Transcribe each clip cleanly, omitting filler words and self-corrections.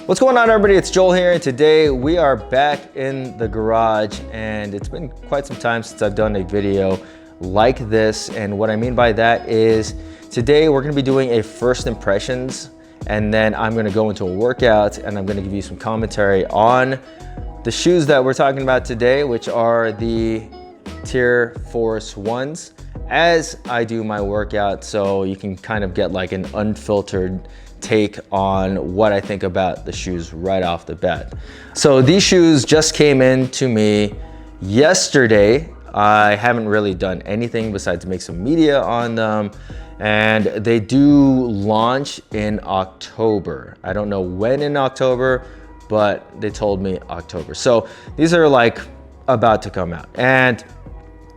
What's going on, everybody? It's Joel here, and today we are back in the garage, and it's been quite some time since I've done a video like this. And what I mean by that is today we're going to be doing a first impressions, and then I'm going to go into a workout and I'm going to give you some commentary on the shoes that we're talking about today, which are the TYRFORCE ones, as I do my workout, so you can kind of get like an unfiltered take on what I think about the shoes right off the bat. So these shoes just came in to me yesterday. I haven't really done anything besides make some media on them, and they do launch in October. I don't know when in October, but they told me October. So these are like about to come out, and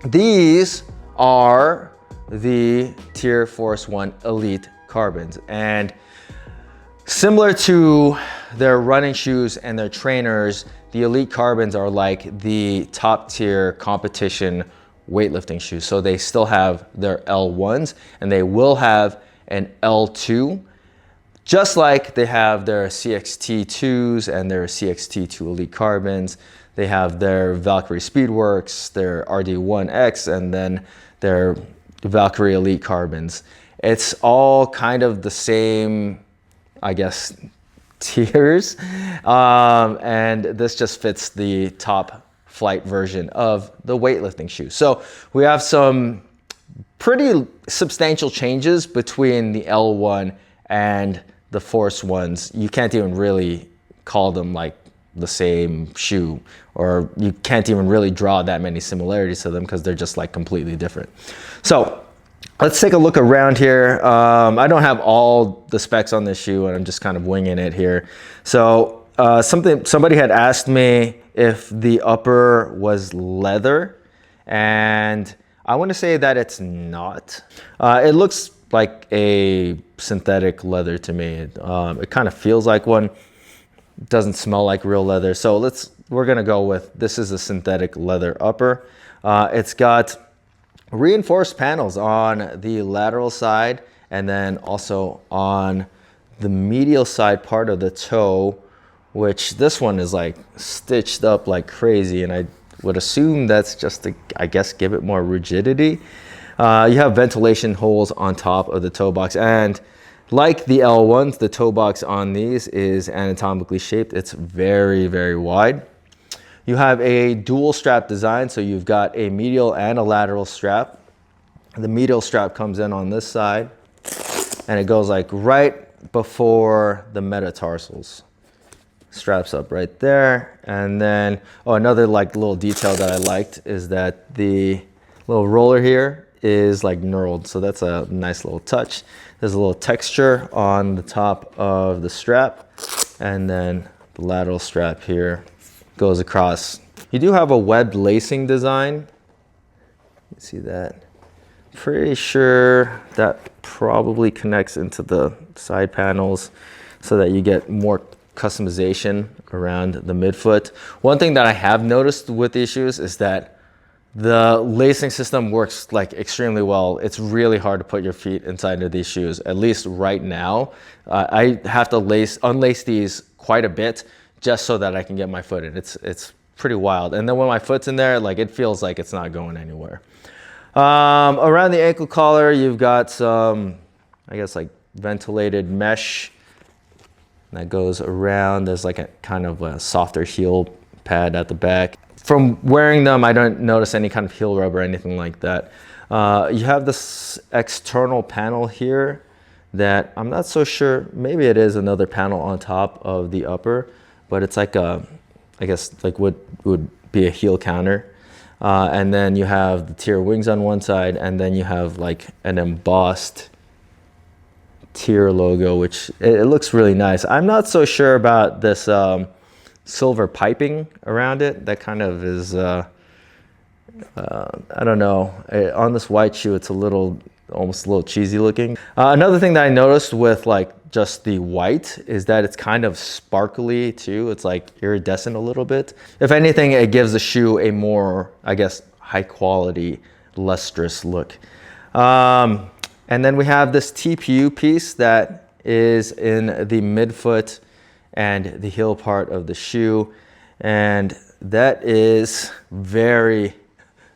these are the TYRFORCE 1 Elite Carbons. And similar to their running shoes and their trainers, the Elite Carbons are like the top tier competition weightlifting shoes. So they still have their L1s and they will have an L2, just like they have their CXT2s and their CXT2 Elite Carbons. They have their Valkyrie Speedworks, their RD1X, and then their Valkyrie Elite Carbons. It's all kind of the same, I guess, tiers, and this just fits the top flight version of the weightlifting shoe. So we have some pretty substantial changes between the L1 and the Force ones. You can't even really call them like the same shoe, or you can't even really draw that many similarities to them because they're just like completely different. So let's take a look around here. I don't have all the specs on this shoe, and I'm just kind of winging it here. So somebody had asked me if the upper was leather, and I want to say that it's not. It looks like a synthetic leather to me. It kind of feels like one. It doesn't smell like real leather. So we're gonna go with, this is a synthetic leather upper. It's got reinforced panels on the lateral side, and then also on the medial side part of the toe, which this one is like stitched up like crazy, and I would assume that's just to, I guess, give it more rigidity. You have ventilation holes on top of the toe box, and like the L1s, the toe box on these is anatomically shaped. It's very, very wide. You have a dual strap design, so you've got a medial and a lateral strap. The medial strap comes in on this side, and it goes like right before the metatarsals. Straps up right there. And then, another like little detail that I liked is that the little roller here is like knurled, so that's a nice little touch. There's a little texture on the top of the strap, and then the lateral strap here goes across. You do have a webbed lacing design. You see that? Pretty sure that probably connects into the side panels so that you get more customization around the midfoot. One thing that I have noticed with these shoes is that the lacing system works like extremely well. It's really hard to put your feet inside of these shoes, at least right now. I have to unlace these quite a bit just so that I can get my foot in. It's pretty wild. And then when my foot's in there, like, it feels like it's not going anywhere. Around the ankle collar, you've got some, I guess, like ventilated mesh that goes around. There's like a kind of a softer heel pad at the back. From wearing them, I don't notice any kind of heel rub or anything like that. You have this external panel here that I'm not so sure, maybe it is another panel on top of the upper, but it's like a, I guess like would be a heel counter. And then you have the TYR wings on one side, and then you have like an embossed TYR logo, which it looks really nice. I'm not so sure about this silver piping around it. That kind of is, I don't know. On this white shoe, it's almost a little cheesy looking. Another thing that I noticed with like just the white is that it's kind of sparkly too. It's like iridescent a little bit. If anything, it gives the shoe a more, I guess, high quality, lustrous look. And then we have this TPU piece that is in the midfoot and the heel part of the shoe. And that is very,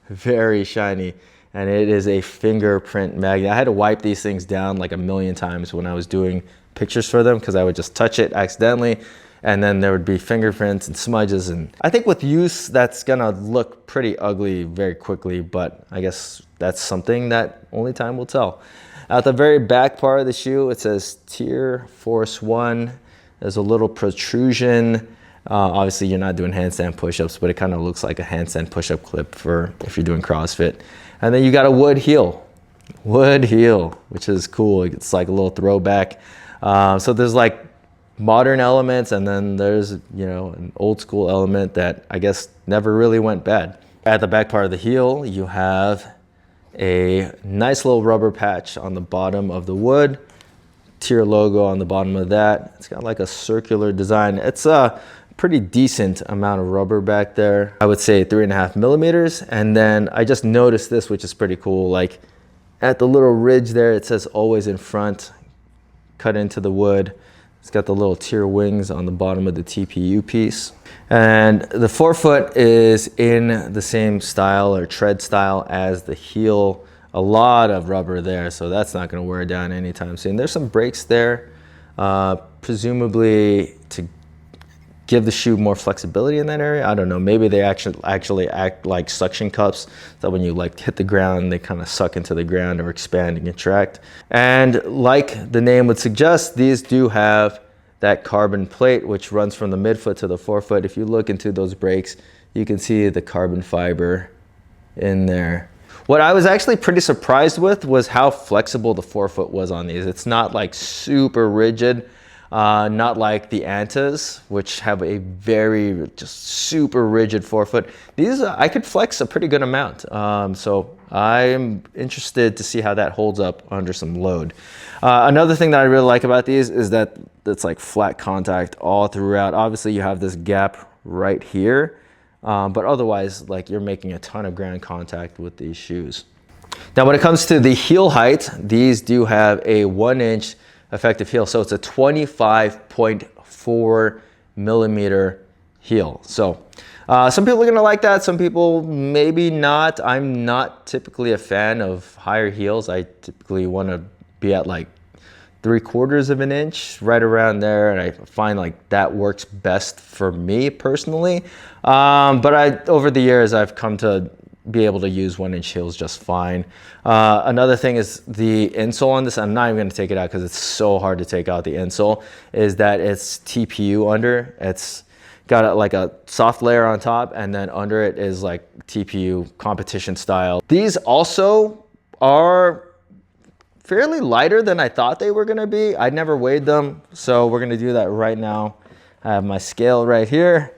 very shiny. And it is a fingerprint magnet. I had to wipe these things down like a million times when I was doing pictures for them, because I would just touch it accidentally and then there would be fingerprints and smudges. And I think with use, that's gonna look pretty ugly very quickly, but I guess that's something that only time will tell. At the very back part of the shoe, it says TYRFORCE 1. There's a little protrusion. Obviously you're not doing handstand push-ups, but it kind of looks like a handstand push-up clip for if you're doing CrossFit. And then you got a wood heel, which is cool. It's like a little throwback. So there's like modern elements, and then there's, you know, an old school element that I guess never really went bad. At the back part of the heel, you have a nice little rubber patch on the bottom of the wood. TYR logo on the bottom of that. It's got like a circular design. It's a pretty decent amount of rubber back there. I would say 3.5 millimeters. And then I just noticed this, which is pretty cool. Like at the little ridge there, it says always in front, cut into the wood. It's got the little TYR wings on the bottom of the TPU piece. And the forefoot is in the same style or tread style as the heel. A lot of rubber there, so that's not going to wear down anytime soon. There's some brakes there, presumably to give the shoe more flexibility in that area. I don't know, maybe they actually act like suction cups, that when you like hit the ground, they kind of suck into the ground or expand and contract. And like the name would suggest, these do have that carbon plate, which runs from the midfoot to the forefoot. If you look into those brakes, you can see the carbon fiber in there. What I was actually pretty surprised with was how flexible the forefoot was on these. It's not like super rigid, not like the Antas, which have a very just super rigid forefoot. These I could flex a pretty good amount. So I'm interested to see how that holds up under some load. Another thing that I really like about these is that it's like flat contact all throughout. Obviously you have this gap right here. But otherwise, like, you're making a ton of ground contact with these shoes. Now, when it comes to the heel height, these do have a 1-inch effective heel. So it's a 25.4 millimeter heel. So some people are gonna like that. Some people maybe not. I'm not typically a fan of higher heels. I typically wanna be at like 3/4 of an inch, right around there, and I find like that works best for me personally. But over the years, I've come to be able to use 1-inch heels just fine. Another thing is the insole on this. I'm not even going to take it out because it's so hard to take out the insole. Is that it's TPU under. It's got like a soft layer on top, and then under it is like TPU competition style. These also are fairly lighter than I thought they were gonna be. I never weighed them, so we're gonna do that right now. I have my scale right here.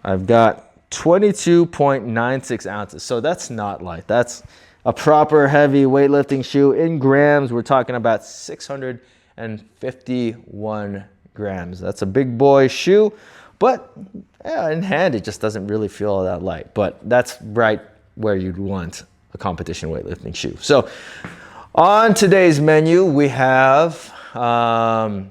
I've got 22.96 ounces, so that's not light. That's a proper heavy weightlifting shoe. In grams, we're talking about 651 grams. That's a big boy shoe, but yeah, in hand, it just doesn't really feel that light, but that's right where you'd want a competition weightlifting shoe. So, on today's menu, we have a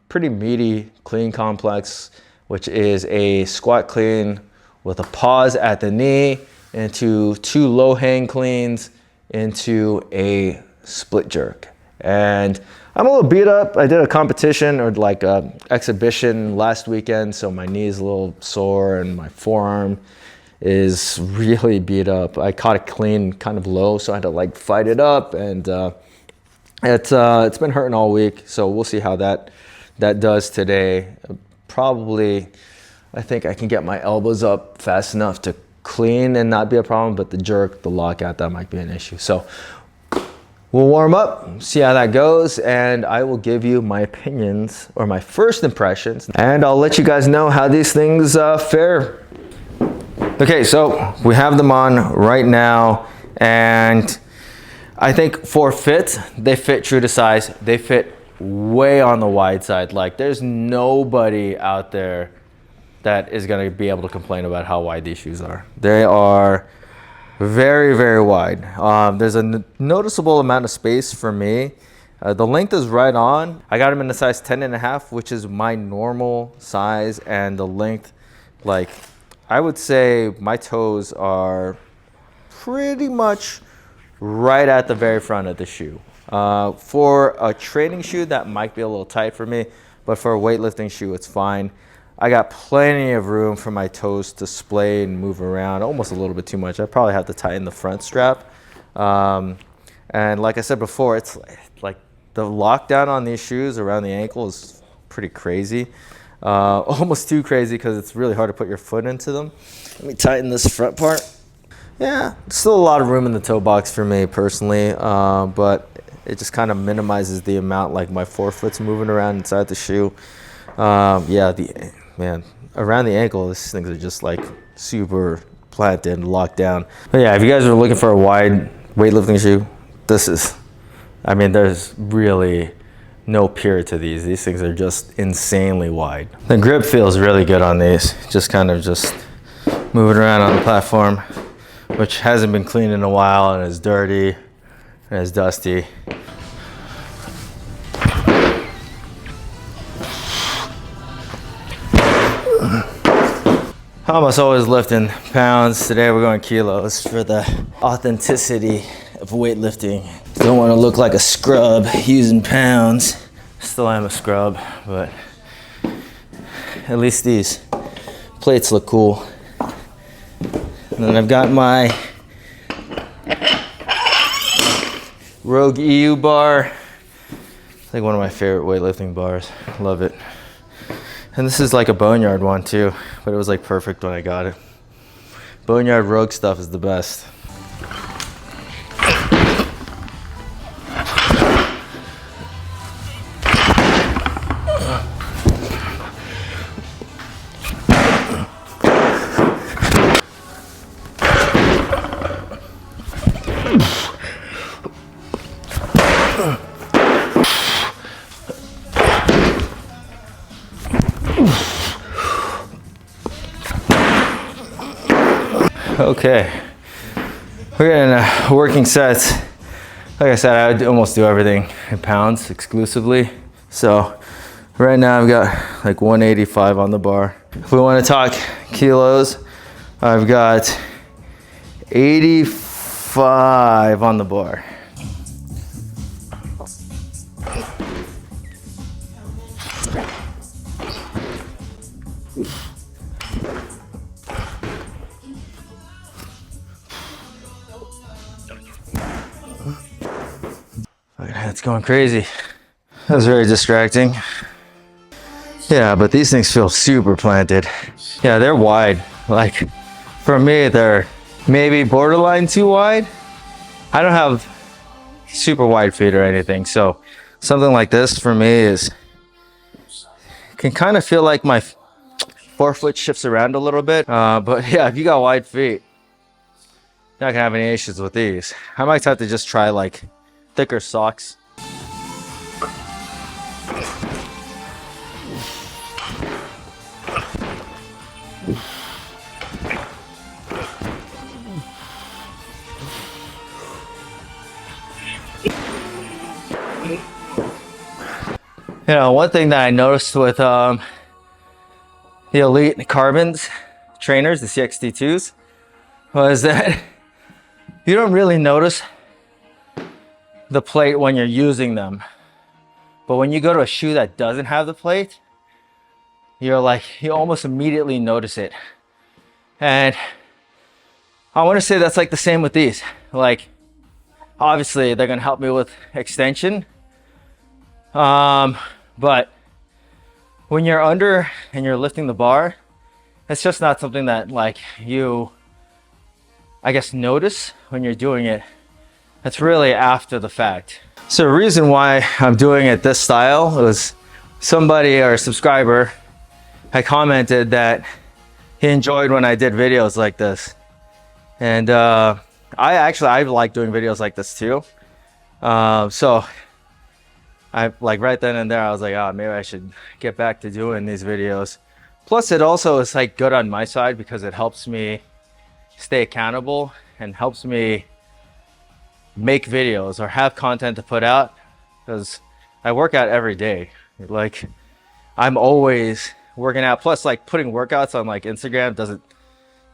pretty meaty clean complex, which is a squat clean with a pause at the knee into 2 low hang cleans into a split jerk. And I'm a little beat up. I did a competition or like a exhibition last weekend, so my knee is a little sore and my forearm is really beat up. I caught it clean kind of low, so I had to like fight it up, and it's been hurting all week. So we'll see how that does today. Probably, I think I can get my elbows up fast enough to clean and not be a problem, but the jerk, the lockout, that might be an issue. So we'll warm up, see how that goes, and I will give you my opinions or my first impressions, and I'll let you guys know how these things fare. Okay, so we have them on right now, and I think for fit, they fit true to size. They fit way on the wide side. Like, there's nobody out there that is gonna be able to complain about how wide these shoes are. They are very, very wide. There's a noticeable amount of space for me The length is right on. I got them in a size 10.5, which is my normal size, and the length, like, I would say my toes are pretty much right at the very front of the shoe. For a training shoe, that might be a little tight for me, but for a weightlifting shoe, it's fine. I got plenty of room for my toes to splay and move around, almost a little bit too much. I probably have to tighten the front strap. And like I said before, it's like the lockdown on these shoes around the ankle is pretty crazy. Almost too crazy because it's really hard to put your foot into them. Let me tighten this front part. Yeah, still a lot of room in the toe box for me personally, but it just kind of minimizes the amount like my forefoot's moving around inside the shoe. Yeah, man, around the ankle, these things are just like super planted and locked down. But yeah, if you guys are looking for a wide weightlifting shoe, this is, I mean, there's really no peer to these. These things are just insanely wide. The grip feels really good on these, just kind of just moving around on the platform, which hasn't been cleaned in a while and is dirty and is dusty. Almost always lifting pounds. Today we're going kilos for the authenticity of weightlifting. Don't want to look like a scrub using pounds. Still am a scrub, but at least these plates look cool. And then I've got my Rogue EU bar. It's like one of my favorite weightlifting bars. Love it. And this is like a Boneyard one too, but it was like perfect when I got it. Boneyard Rogue stuff is the best. Okay, we're getting working sets. Like I said, I would almost do everything in pounds exclusively. So right now I've got like 185 on the bar. If we want to talk kilos, I've got 85 on the bar. It's going crazy. That was very distracting. Yeah, but these things feel super planted. Yeah, they're wide. Like, for me, they're maybe borderline too wide. I don't have super wide feet or anything, so something like this for me is, can kind of feel like my forefoot shifts around a little bit. But yeah, if you got wide feet, you're not gonna have any issues with these. I might have to just try like thicker socks. You know, one thing that I noticed with the Elite Carbons trainers, the CXT2s, was that you don't really notice the plate when you're using them. But when you go to a shoe that doesn't have the plate, you're like, you almost immediately notice it. And I want to say that's like the same with these. Like, obviously they're gonna help me with extension. But when you're under and you're lifting the bar, it's just not something that like you, I guess, notice when you're doing it. It's really after the fact. So the reason why I'm doing it this style was somebody or a subscriber had commented that he enjoyed when I did videos like this. And I like doing videos like this too. So I like right then and there, I was like, oh, maybe I should get back to doing these videos. Plus it also is like good on my side because it helps me stay accountable and helps me make videos or have content to put out because I work out every day. Like, I'm always working out. Plus, like, putting workouts on like Instagram doesn't,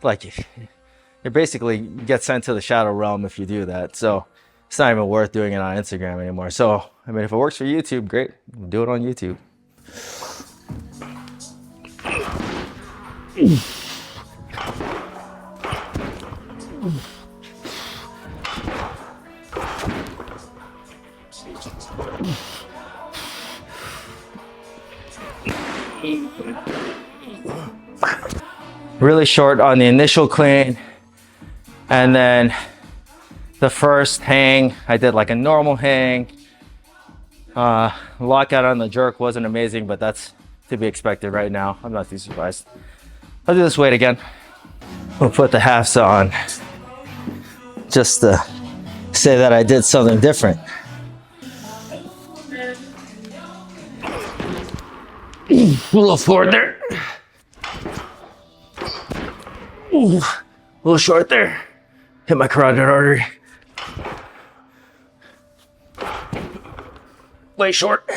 like, it basically gets sent to the shadow realm if you do that. So it's not even worth doing it on Instagram anymore. So I mean, if it works for YouTube, great, do it on YouTube. Really short on the initial clean, and then the first hang I did like a normal hang. Lockout on the jerk wasn't amazing, but that's to be expected right now. I'm not too surprised. I'll do this weight again. We'll put the halves on just to say that I did something different. A little forward there. Ooh, a little short there. Hit my carotid artery. Way short.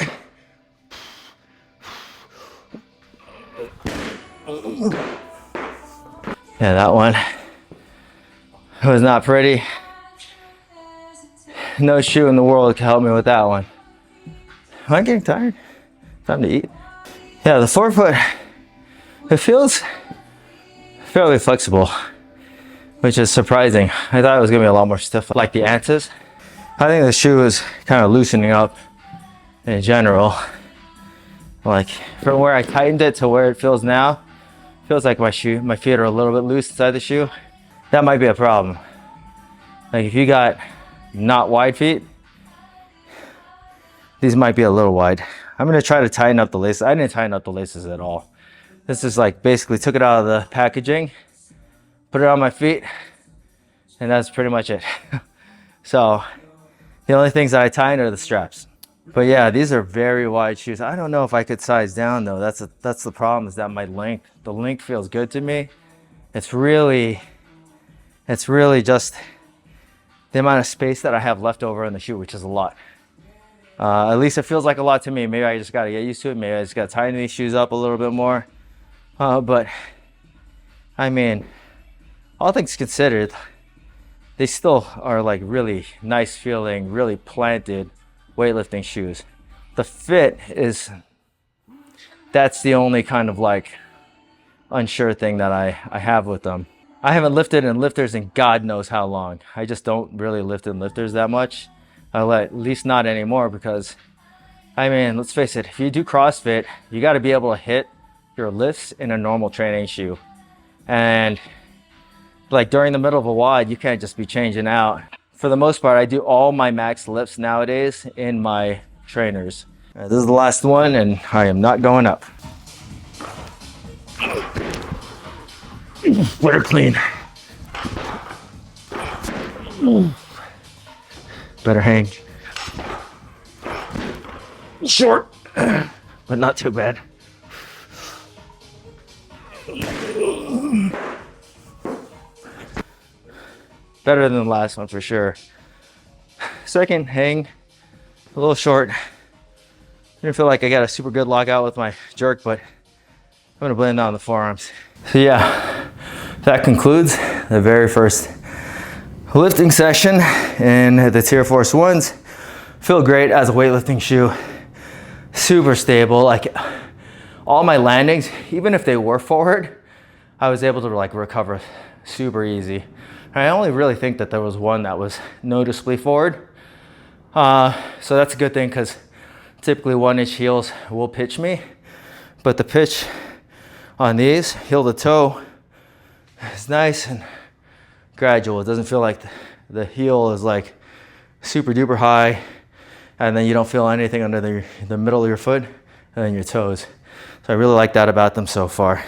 Yeah, that one was not pretty. No shoe in the world can help me with that one. Am I getting tired? Time to eat. Yeah, the forefoot, it feels fairly flexible, which is surprising. I thought it was gonna be a lot more stiff, like the Antis. I think the shoe is kind of loosening up in general. Like from where I tightened it to where it feels now, feels like my feet are a little bit loose inside the shoe. That might be a problem. Like if you got not wide feet, these might be a little wide. I'm gonna try to tighten up the laces. I didn't tighten up the laces at all. This is like basically took it out of the packaging, put it on my feet, and that's pretty much it. So the only things that I tighten are the straps. But yeah, these are very wide shoes. I don't know if I could size down though. That's the problem, is that my length, the length feels good to me. It's really just the amount of space that I have left over in the shoe, which is a lot. At least it feels like a lot to me. Maybe I just gotta get used to it. Maybe I just gotta tighten these shoes up a little bit more. But I mean, all things considered, they still are like really nice feeling, really planted weightlifting shoes. The fit is, that's the only kind of like unsure thing that I have with them. I haven't lifted in lifters in God knows how long. I just don't really lift in lifters that much. At least not anymore, because I mean, let's face it, if you do CrossFit, you got to be able to hit your lifts in a normal training shoe. And like during the middle of a WOD, you can't just be changing out. For the most part, I do all my max lifts nowadays in my trainers. This is the last one, and I am not going up. Better clean. Better hang. Short, but not too bad. Better than the last one for sure. Second hang, a little short. Didn't feel like I got a super good lockout with my jerk, but I'm gonna blend on the forearms. So yeah, that concludes the very first lifting session in the TYRFORCE ones. Feel great as a weightlifting shoe. Super stable. Like all my landings, even if they were forward, I was able to like recover super easy. I only really think that there was one that was noticeably forward. So that's a good thing, because typically 1-inch heels will pitch me, but the pitch on these, heel to toe, is nice and gradual. It doesn't feel like the heel is like super duper high, and then you don't feel anything under the middle of your foot and then your toes. So I really like that about them so far.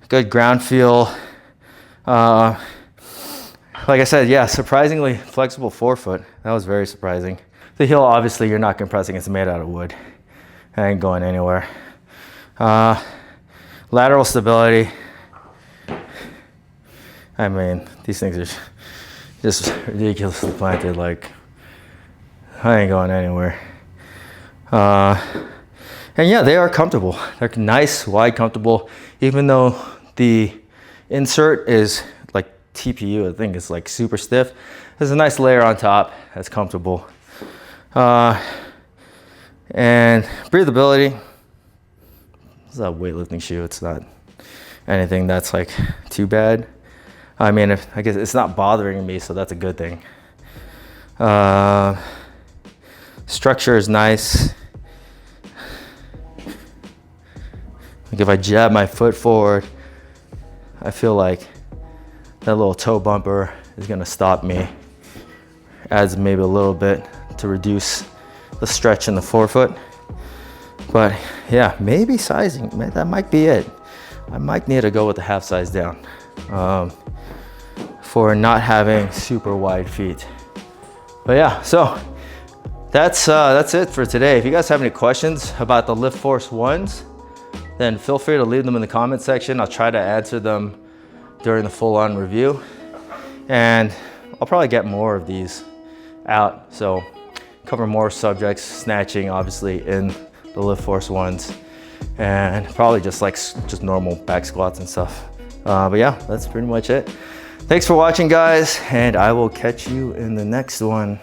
Good ground feel. Like I said, yeah, surprisingly flexible forefoot. That was very surprising. The heel, obviously, you're not compressing. It's made out of wood. It ain't going anywhere. Lateral stability. I mean, these things are just ridiculously planted. Like, I ain't going anywhere. And yeah, they are comfortable. They're nice, wide, comfortable, even though the insert is like TPU, I think it's like super stiff. There's a nice layer on top that's comfortable. And breathability, it's a weightlifting shoe. It's not anything that's like too bad. I mean, I guess it's not bothering me, so that's a good thing. Structure is nice. Like if I jab my foot forward, I feel like that little toe bumper is gonna stop me. Adds maybe a little bit to reduce the stretch in the forefoot. But yeah, maybe sizing, that might be it. I might need to go with the half size down for not having super wide feet. But yeah, so that's it for today. If you guys have any questions about the TYRFORCE ones, then feel free to leave them in the comment section. I'll try to answer them during the full-on review. And I'll probably get more of these out. So cover more subjects, snatching obviously in the TYRFORCE ones, and probably just normal back squats and stuff. But yeah, that's pretty much it. Thanks for watching, guys, and I will catch you in the next one.